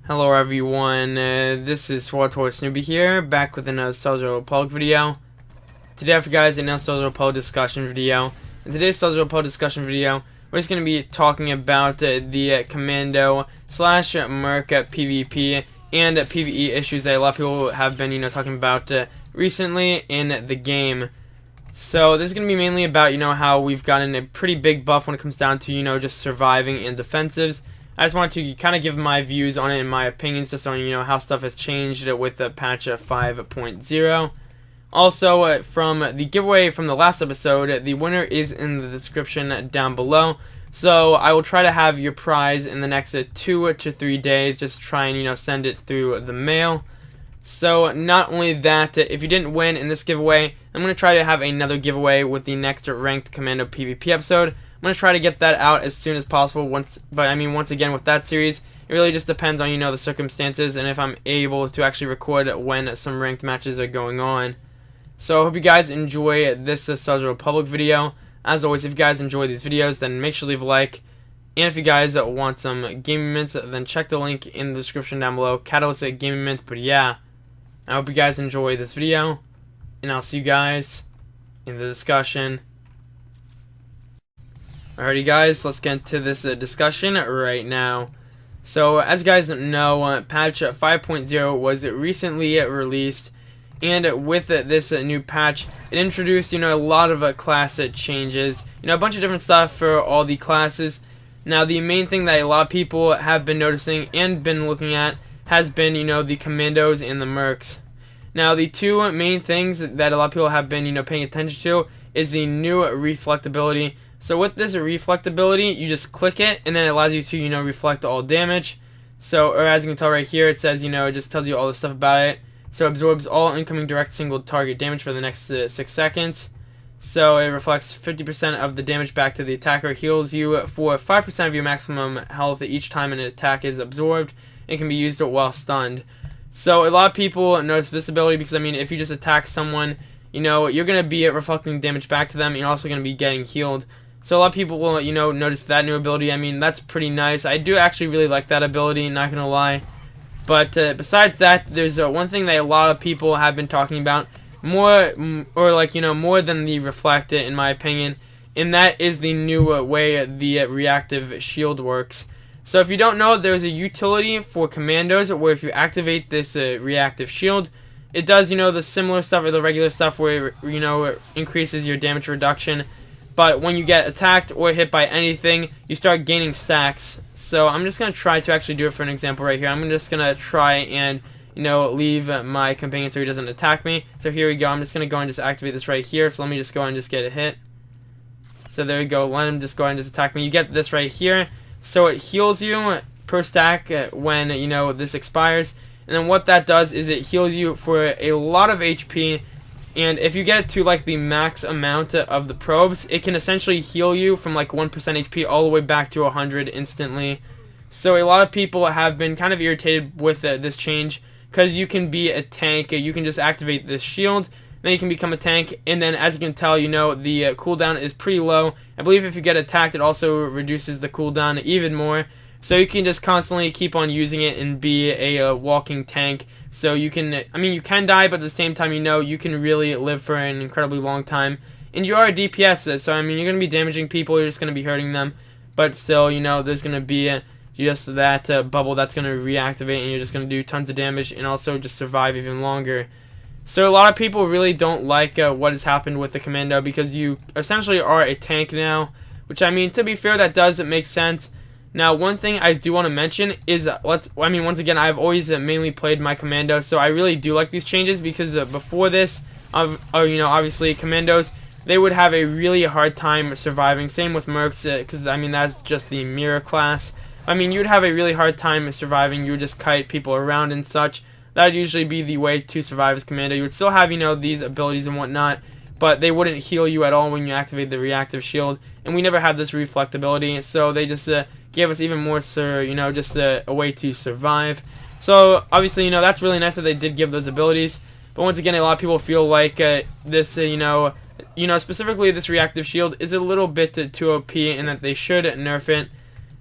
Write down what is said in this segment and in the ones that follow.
Hello everyone, this is Supersnoopy here, back with another SWTOR video. Today I have for you guys another SWTOR discussion video. In today's SWTOR discussion video, we're just going to be talking about the Commando / Merc PvP and PvE issues that a lot of people have been, talking about recently in the game. So this is going to be mainly about, how we've gotten a pretty big buff when it comes down to, just surviving and defensives. I just wanted to kind of give my views on it and my opinions just on, how stuff has changed with the patch 5.0. Also, from the giveaway from the last episode, the winner is in the description down below. So I will try to have your prize in the next 2 to 3 days. Just try and, send it through the mail. So not only that, if you didn't win in this giveaway, I'm going to try to have another giveaway with the next ranked Commando PvP episode. I'm going to try to get that out as soon as possible. Once again, with that series, it really just depends on, the circumstances and if I'm able to actually record when some ranked matches are going on. So I hope you guys enjoy this SWTOR video. As always, if you guys enjoy these videos, then make sure to leave a like. And if you guys want some gaming mints, then check the link in the description down below. Catalyst gaming mints. But yeah, I hope you guys enjoy this video, and I'll see you guys in the discussion. Alrighty guys, let's get into this discussion right now. So as you guys know, patch 5.0 was recently released, and with this new patch, it introduced a lot of class changes, a bunch of different stuff for all the classes. Now the main thing that a lot of people have been noticing and been looking at has been the commandos and the mercs. Now the two main things that a lot of people have been paying attention to is the new reflectability. So with this reflectability, you just click it, and then it allows you to, reflect all damage. So, or as you can tell right here, it says, it just tells you all the stuff about it. So it absorbs all incoming direct single target damage for the next 6 seconds. So it reflects 50% of the damage back to the attacker, heals you for 5% of your maximum health each time an attack is absorbed, and can be used while stunned. So a lot of people notice this ability because, if you just attack someone, you're going to be reflecting damage back to them, and you're also going to be getting healed. So a lot of people will, notice that new ability. That's pretty nice. I do actually really like that ability, not gonna lie. But besides that, there's one thing that a lot of people have been talking about more, more than the reflect, in my opinion, and that is the new way the reactive shield works. So if you don't know, there's a utility for commandos where if you activate this reactive shield, it does, the similar stuff or the regular stuff where, it increases your damage reduction. But when you get attacked or hit by anything, you start gaining stacks. So I'm just going to try to actually do it for an example right here. I'm just going to try and, leave my companion so he doesn't attack me. So here we go. I'm just going to go and just activate this right here. So let me just go and just get a hit. So there we go. Let him just go and just attack me. You get this right here. So it heals you per stack when, this expires. And then what that does is it heals you for a lot of HP. And if you get it to the max amount of the probes, it can essentially heal you from 1% HP all the way back to 100 instantly. So a lot of people have been kind of irritated with this change because you can be a tank. You can just activate this shield, then you can become a tank, and then as you can tell, the cooldown is pretty low. I believe if you get attacked, it also reduces the cooldown even more. So you can just constantly keep on using it and be a walking tank. So you can, you can die, but at the same time, you can really live for an incredibly long time. And you are a DPS, so you're going to be damaging people, you're just going to be hurting them. But still, there's going to be just that bubble that's going to reactivate, and you're just going to do tons of damage and also just survive even longer. So a lot of people really don't like what has happened with the Commando because you essentially are a tank now. Which, to be fair, that does make sense. Now, one thing I do want to mention is, once again, I've always mainly played my Commando, so I really do like these changes because before this, obviously, Commandos, they would have a really hard time surviving. Same with Mercs, because, that's just the mirror class. You'd have a really hard time surviving. You would just kite people around and such. That would usually be the way to survive as Commando. You would still have, these abilities and whatnot, but they wouldn't heal you at all when you activate the reactive shield. And we never had this reflectability, so they just gave us even more, just a way to survive. So obviously, that's really nice that they did give those abilities. But once again, a lot of people feel like this, specifically this reactive shield is a little bit too OP, and that they should nerf it.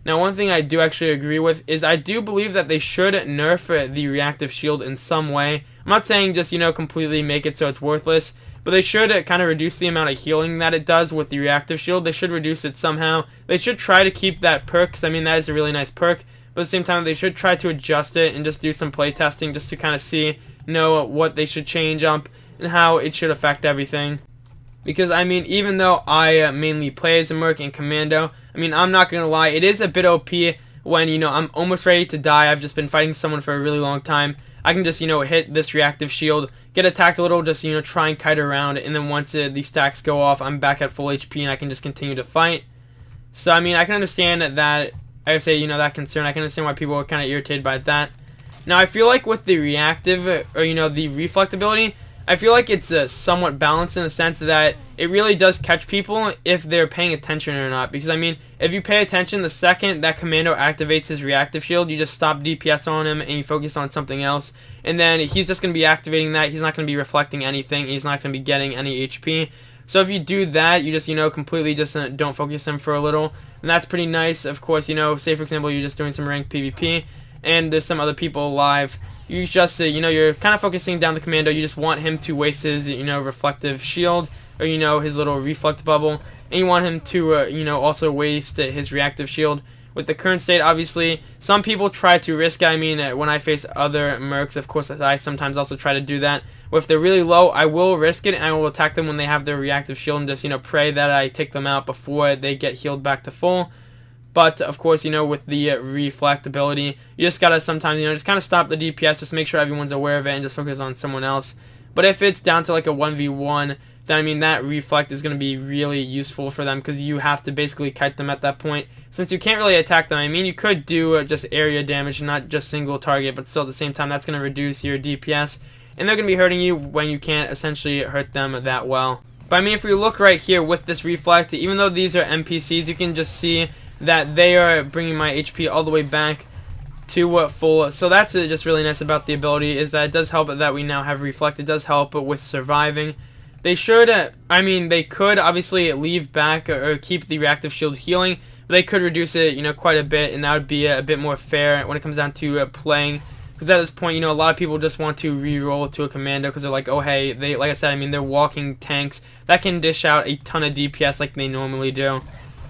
Now, one thing I do actually agree with is I do believe that they should nerf the reactive shield in some way. I'm not saying just, completely make it so it's worthless, but they should kind of reduce the amount of healing that it does with the reactive shield. They should reduce it somehow. They should try to keep that perk, 'cause, I mean, that is a really nice perk. But at the same time, they should try to adjust it and just do some play testing just to kind of see, what they should change up and how it should affect everything. Because, I mean, even though I mainly play as a Merc and Commando, I mean, I'm not going to lie, it is a bit OP when, I'm almost ready to die. I've just been fighting someone for a really long time. I can just, hit this reactive shield, get attacked a little, just, try and kite around, and then once these stacks go off, I'm back at full HP and I can just continue to fight. So, I mean, I can understand that, I say, that concern. I can understand why people are kind of irritated by that. Now, I feel like with the reactive, or, the reflect ability, I feel like it's somewhat balanced in the sense that it really does catch people if they're paying attention or not. Because, I mean, if you pay attention, the second that Commando activates his reactive shield, you just stop DPS on him and you focus on something else. And then he's just going to be activating that. He's not going to be reflecting anything. He's not going to be getting any HP. So if you do that, you just, completely just don't focus him for a little. And that's pretty nice. Of course, say, for example, you're just doing some ranked PvP and there's some other people alive. You just, you're kind of focusing down the Commando. You just want him to waste his, reflective shield or, his little reflect bubble. And you want him to, also waste his reactive shield. With the current state, obviously, some people try to risk it. I mean, when I face other Mercs, of course, I sometimes also try to do that. Or if they're really low, I will risk it and I will attack them when they have their reactive shield and just, pray that I take them out before they get healed back to full. But, of course, with the reflect ability, you just gotta sometimes, just kind of stop the DPS, just make sure everyone's aware of it and just focus on someone else. But if it's down to like a 1v1, then, I mean, that reflect is going to be really useful for them because you have to basically kite them at that point. Since you can't really attack them, I mean, you could do just area damage, not just single target, but still at the same time, that's going to reduce your DPS. And they're going to be hurting you when you can't essentially hurt them that well. But, I mean, if we look right here with this reflect, even though these are NPCs, you can just see that they are bringing my HP all the way back to full. So that's just really nice about the ability, is that it does help that we now have reflect. It does help with surviving. They should, I mean, they could obviously leave back or keep the reactive shield healing, but they could reduce it, quite a bit, and that would be a bit more fair when it comes down to playing. Because at this point, a lot of people just want to re-roll to a Commando because they're like, oh hey, like I said, I mean, they're walking tanks that can dish out a ton of DPS like they normally do.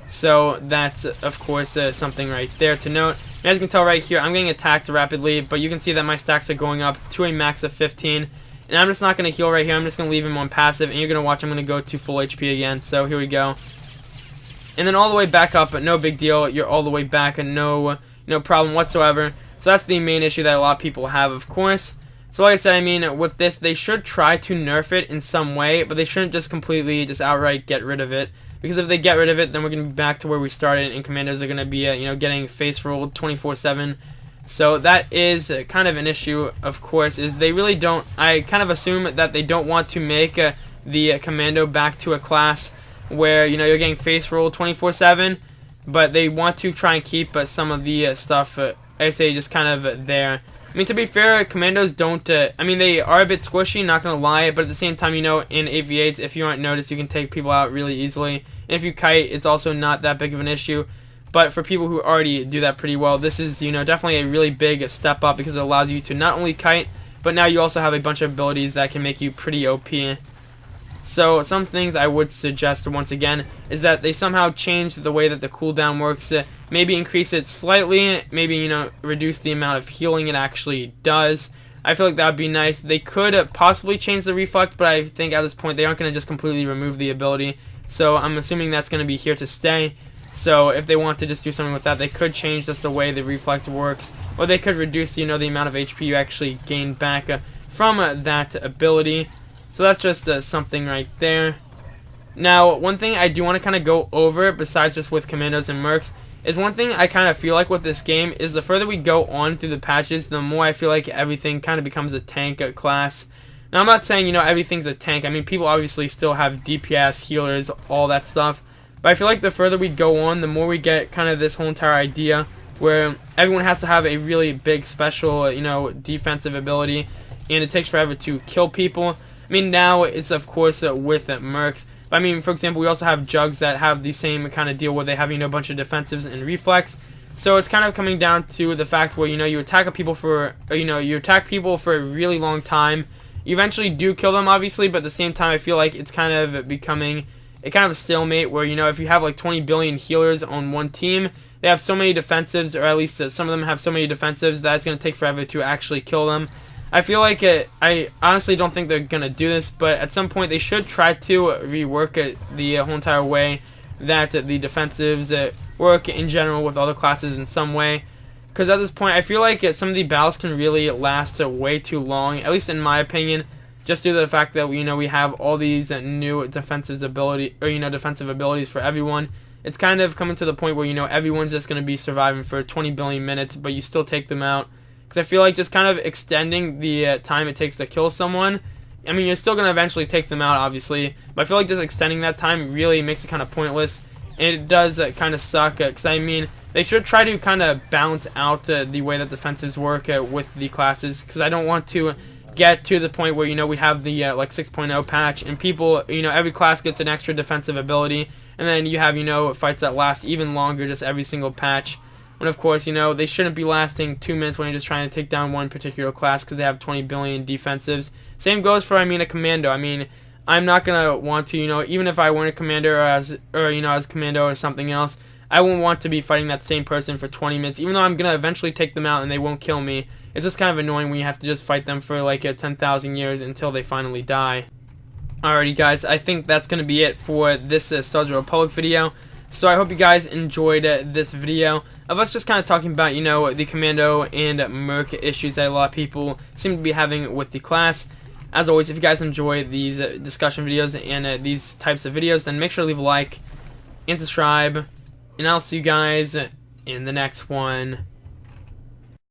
So that's, of course, something right there to note. And as you can tell right here, I'm getting attacked rapidly, but you can see that my stacks are going up to a max of 15. And I'm just not going to heal right here. I'm just going to leave him on passive, and you're going to watch I'm going to go to full HP again. So here we go. And then all the way back up, but no big deal. You're all the way back, and no problem whatsoever. So that's the main issue that a lot of people have, of course. So like I said, I mean, with this, they should try to nerf it in some way, but they shouldn't just completely, just outright get rid of it. Because if they get rid of it, then we're going to be back to where we started, and Commandos are going to be, getting face rolled 24/7. So that is kind of an issue, of course, is they really don't, I kind of assume that they don't want to make the Commando back to a class where, you're getting face rolled 24/7, but they want to try and keep some of the stuff, I say, just kind of there. I mean, to be fair, Commandos don't, I mean, they are a bit squishy, not going to lie, but at the same time, in AV8s, if you aren't noticed, you can take people out really easily. And if you kite, it's also not that big of an issue. But for people who already do that pretty well, this is, definitely a really big step up because it allows you to not only kite, but now you also have a bunch of abilities that can make you pretty OP. So some things I would suggest once again is that they somehow change the way that the cooldown works. Maybe increase it slightly, maybe, reduce the amount of healing it actually does. I feel like that would be nice. They could possibly change the reflect, but I think at this point they aren't going to just completely remove the ability. So I'm assuming that's going to be here to stay. So if they want to just do something with that, they could change just the way the reflect works, or they could reduce, the amount of HP you actually gain back from that ability. So that's just something right there. Now, one thing I do want to kind of go over, besides just with Commandos and Mercs, is one thing I kind of feel like with this game is the further we go on through the patches, the more I feel like everything kind of becomes a tank class. Now, I'm not saying, everything's a tank. I mean, people obviously still have DPS, healers, all that stuff. But I feel like the further we go on, the more we get kind of this whole entire idea where everyone has to have a really big special, defensive ability, and it takes forever to kill people. I mean, now it's, of course, with Mercs. But, I mean, for example, we also have Jugs that have the same kind of deal where they have, a bunch of defensives and reflex. So it's kind of coming down to the fact where, you attack people for, you attack people for a really long time. You eventually do kill them, obviously, but at the same time, I feel like it's kind of becoming a kind of a stalemate where, if you have like 20 billion healers on one team, they have so many defensives, or at least some of them have so many defensives, that it's going to take forever to actually kill them. I feel like I honestly don't think they're going to do this, but at some point they should try to rework it the whole entire way that the defensives work in general with other classes in some way. Because at this point, I feel like some of the battles can really last way too long, at least in my opinion, just due to the fact that we have all these new defensive abilities for everyone. It's kind of coming to the point where everyone's just going to be surviving for 20 billion minutes, but you still take them out. Because I feel like just kind of extending the time it takes to kill someone. I mean, you're still going to eventually take them out, obviously, but I feel like just extending that time really makes it kind of pointless. And it does kind of suck, because I mean, they should try to kind of balance out the way that defensives work with the classes, because I don't want to get to the point where we have the like 6.0 patch and people, every class gets an extra defensive ability, and then you have fights that last even longer just every single patch. When of course they shouldn't be lasting 2 minutes when you're just trying to take down one particular class, because they have 20 billion defensives. Same goes for a commando. I mean, I'm not gonna want to even if I weren't a commander as commando or something else, I won't want to be fighting that same person for 20 minutes, even though I'm gonna eventually take them out and they won't kill me. It's just kind of annoying when you have to just fight them for like 10,000 years until they finally die. Alrighty guys, I think that's gonna be it for this Star Wars Republic video. So I hope you guys enjoyed this video of us just kind of talking about the commando and merc issues that a lot of people seem to be having with the class. As always, if you guys enjoy these discussion videos and these types of videos, then make sure to leave a like and subscribe, and I'll see you guys in the next one.